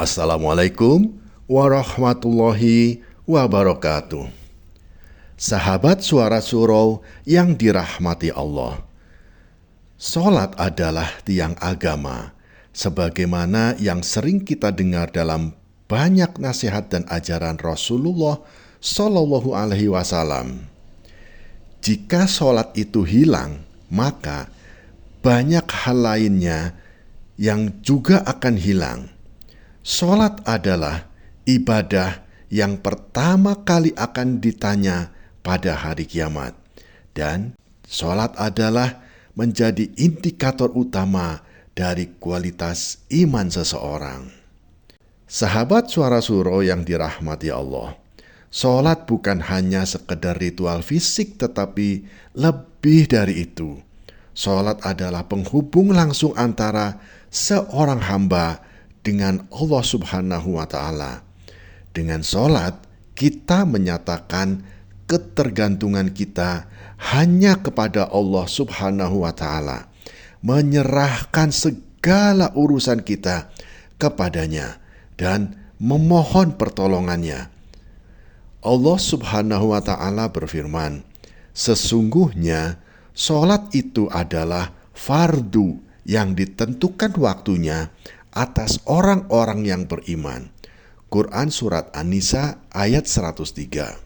Assalamualaikum warahmatullahi wabarakatuh. Sahabat Suara Surau yang dirahmati Allah, salat adalah tiang agama, sebagaimana yang sering kita dengar dalam banyak nasihat dan ajaran Rasulullah Shallallahu Alaihi Wasallam. Jika salat itu hilang, maka banyak hal lainnya yang juga akan hilang. Salat adalah ibadah yang pertama kali akan ditanya pada hari kiamat. Dan salat adalah menjadi indikator utama dari kualitas iman seseorang. Sahabat Suara Surau yang dirahmati Allah, salat bukan hanya sekedar ritual fisik, tetapi lebih dari itu. Salat adalah penghubung langsung antara seorang hamba dengan Allah Subhanahu wa Ta'ala. Dengan salat, kita menyatakan ketergantungan kita hanya kepada Allah Subhanahu wa Ta'ala, menyerahkan segala urusan kita kepadanya dan memohon pertolongannya. Allah Subhanahu wa Ta'ala berfirman, "Sesungguhnya salat itu adalah fardu yang ditentukan waktunya atas orang-orang yang beriman." Quran Surat An-Nisa ayat 103.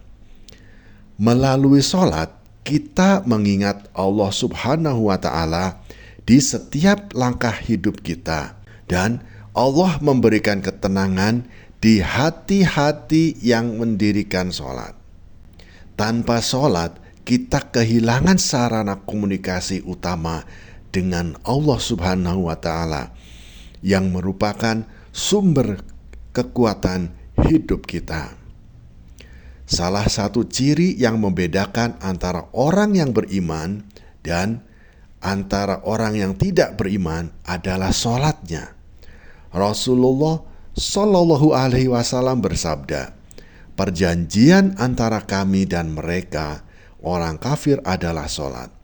Melalui salat, kita mengingat Allah Subhanahu wa Ta'ala di setiap langkah hidup kita, dan Allah memberikan ketenangan di hati-hati yang mendirikan salat. Tanpa salat, kita kehilangan sarana komunikasi utama dengan Allah Subhanahu wa Ta'ala, yang merupakan sumber kekuatan hidup kita. Salah satu ciri yang membedakan antara orang yang beriman dan antara orang yang tidak beriman adalah salatnya. Rasulullah Shallallahu Alaihi Wasallam bersabda, "Perjanjian antara kami dan mereka, orang kafir, adalah salat.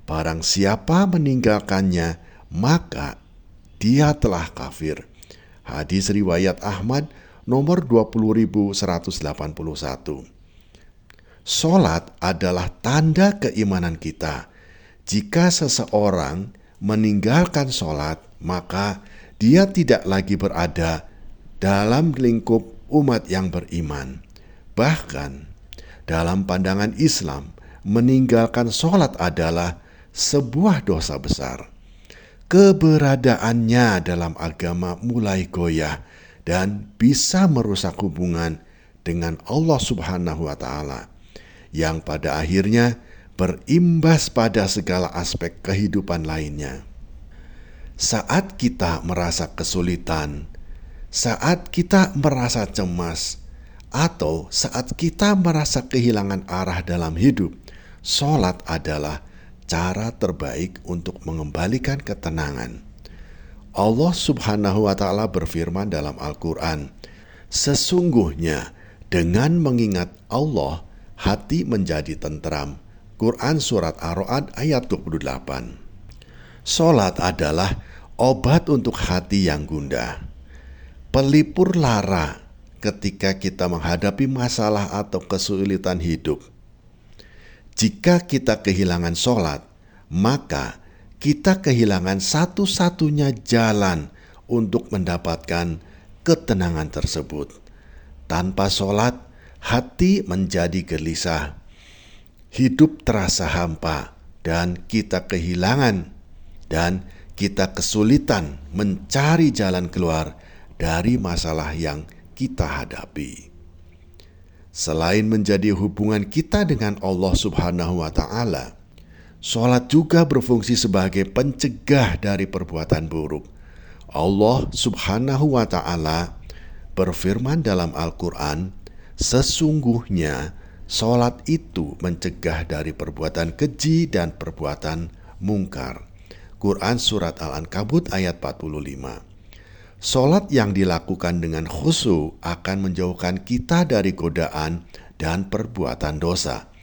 Barang siapa meninggalkannya, maka dia telah kafir." Hadis riwayat Ahmad nomor 20.181. Salat adalah tanda keimanan kita. Jika seseorang meninggalkan salat, maka dia tidak lagi berada dalam lingkup umat yang beriman. Bahkan dalam pandangan Islam, meninggalkan salat adalah sebuah dosa besar. Keberadaannya dalam agama mulai goyah dan bisa merusak hubungan dengan Allah Subhanahu wa Ta'ala, yang pada akhirnya berimbas pada segala aspek kehidupan lainnya. Saat kita merasa kesulitan, saat kita merasa cemas, atau saat kita merasa kehilangan arah dalam hidup, salat adalah cara terbaik untuk mengembalikan ketenangan. Allah Subhanahu wa Ta'ala berfirman dalam Al-Quran, "Sesungguhnya dengan mengingat Allah, hati menjadi tentram." Quran Surat Ar-Ra'd ayat 28. Salat adalah obat untuk hati yang gundah, pelipur lara ketika kita menghadapi masalah atau kesulitan hidup. Jika kita kehilangan salat, maka kita kehilangan satu-satunya jalan untuk mendapatkan ketenangan tersebut. Tanpa salat, hati menjadi gelisah, hidup terasa hampa, dan kita kesulitan mencari jalan keluar dari masalah yang kita hadapi. Selain menjadi hubungan kita dengan Allah Subhanahu wa Ta'ala, salat juga berfungsi sebagai pencegah dari perbuatan buruk. Allah Subhanahu wa Ta'ala berfirman dalam Al-Quran, "Sesungguhnya salat itu mencegah dari perbuatan keji dan perbuatan mungkar." Quran Surat Al-Ankabut ayat 45. Salat yang dilakukan dengan khusyuk akan menjauhkan kita dari godaan dan perbuatan dosa.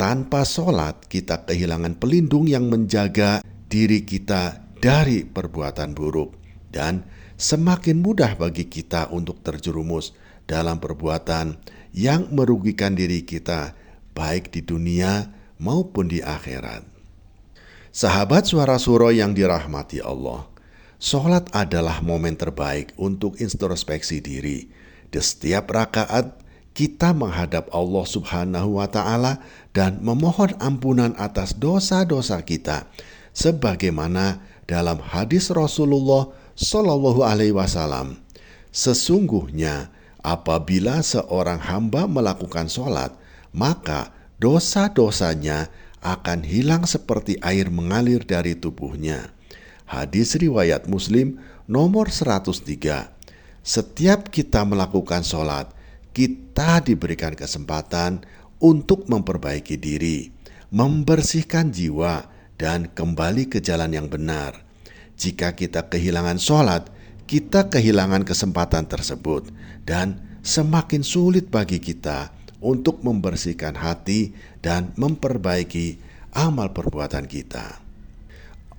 Tanpa salat, kita kehilangan pelindung yang menjaga diri kita dari perbuatan buruk. Dan semakin mudah bagi kita untuk terjerumus dalam perbuatan yang merugikan diri kita, baik di dunia maupun di akhirat. Sahabat Suara Suro yang dirahmati Allah, sholat adalah momen terbaik untuk introspeksi diri. Di setiap rakaat, kita menghadap Allah Subhanahu wa Ta'ala dan memohon ampunan atas dosa-dosa kita, sebagaimana dalam hadis Rasulullah Shallallahu Alaihi Wasallam. Sesungguhnya, apabila seorang hamba melakukan sholat, maka dosa-dosanya akan hilang seperti air mengalir dari tubuhnya. Hadis riwayat Muslim nomor 103. Setiap kita melakukan sholat, kita diberikan kesempatan untuk memperbaiki diri, membersihkan jiwa, dan kembali ke jalan yang benar. Jika kita kehilangan sholat, kita kehilangan kesempatan tersebut, dan semakin sulit bagi kita untuk membersihkan hati dan memperbaiki amal perbuatan kita.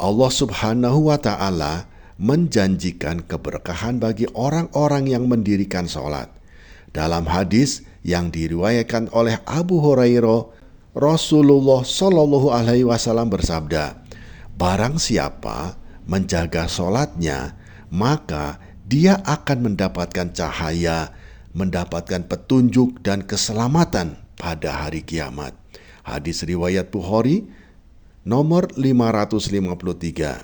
Allah Subhanahu wa Ta'ala menjanjikan keberkahan bagi orang-orang yang mendirikan sholat. Dalam hadis yang diriwayatkan oleh Abu Hurairah, Rasulullah Shallallahu Alaihi Wasallam bersabda, "Barang siapa menjaga sholatnya, maka dia akan mendapatkan cahaya, mendapatkan petunjuk dan keselamatan pada hari kiamat." Hadis riwayat Bukhari nomor 553.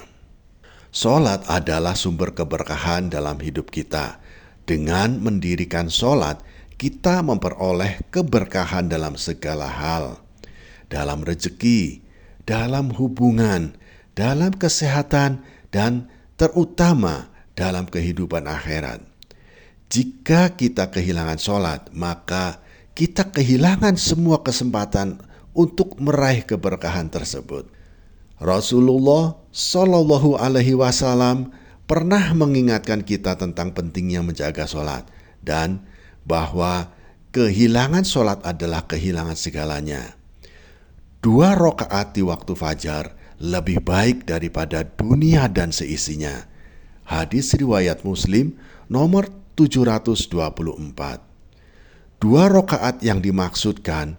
Sholat adalah sumber keberkahan dalam hidup kita. Dengan mendirikan sholat, kita memperoleh keberkahan dalam segala hal. Dalam rezeki, dalam hubungan, dalam kesehatan, dan terutama dalam kehidupan akhirat. Jika kita kehilangan sholat, maka kita kehilangan semua kesempatan untuk meraih keberkahan tersebut. Rasulullah Shallallahu Alaihi Wasallam pernah mengingatkan kita tentang pentingnya menjaga sholat dan bahwa kehilangan sholat adalah kehilangan segalanya. 2 rakaat di waktu fajar lebih baik daripada dunia dan seisinya. Hadis riwayat Muslim nomor 724. 2 rakaat yang dimaksudkan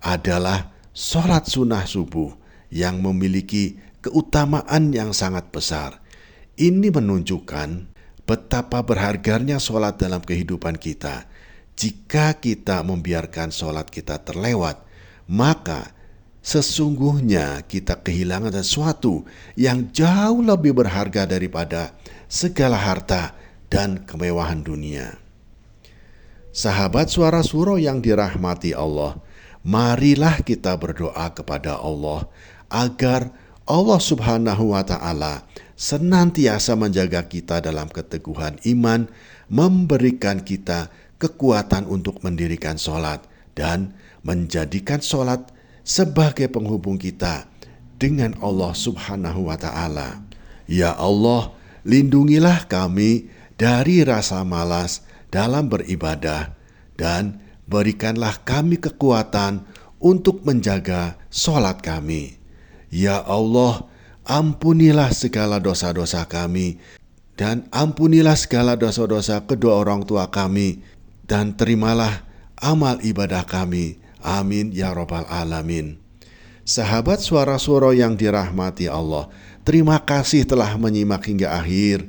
adalah sholat sunnah subuh yang memiliki keutamaan yang sangat besar. Ini menunjukkan betapa berharganya sholat dalam kehidupan kita. Jika kita membiarkan sholat kita terlewat, maka sesungguhnya kita kehilangan sesuatu yang jauh lebih berharga daripada segala harta dan kemewahan dunia. Sahabat Suara Suro yang dirahmati Allah, marilah kita berdoa kepada Allah agar Allah Subhanahu wa Ta'ala senantiasa menjaga kita dalam keteguhan iman, memberikan kita kekuatan untuk mendirikan sholat, dan menjadikan sholat sebagai penghubung kita dengan Allah Subhanahu wa Ta'ala. Ya Allah, lindungilah kami dari rasa malas dalam beribadah, dan berikanlah kami kekuatan untuk menjaga sholat kami. Ya Allah, ampunilah segala dosa-dosa kami, dan ampunilah segala dosa-dosa kedua orang tua kami, dan terimalah amal ibadah kami. Amin ya Rabbal Alamin. Sahabat Suara Suro yang dirahmati Allah, terima kasih telah menyimak hingga akhir.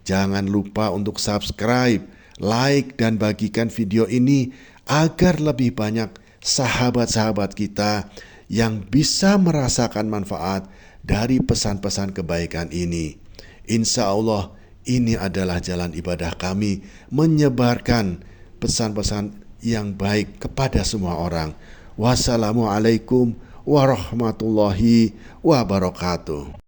Jangan lupa untuk subscribe, like, dan bagikan video ini agar lebih banyak sahabat-sahabat kita yang bisa merasakan manfaat dari pesan-pesan kebaikan ini. Insya Allah ini adalah jalan ibadah kami, menyebarkan pesan-pesan yang baik kepada semua orang. Wassalamualaikum warahmatullahi wabarakatuh.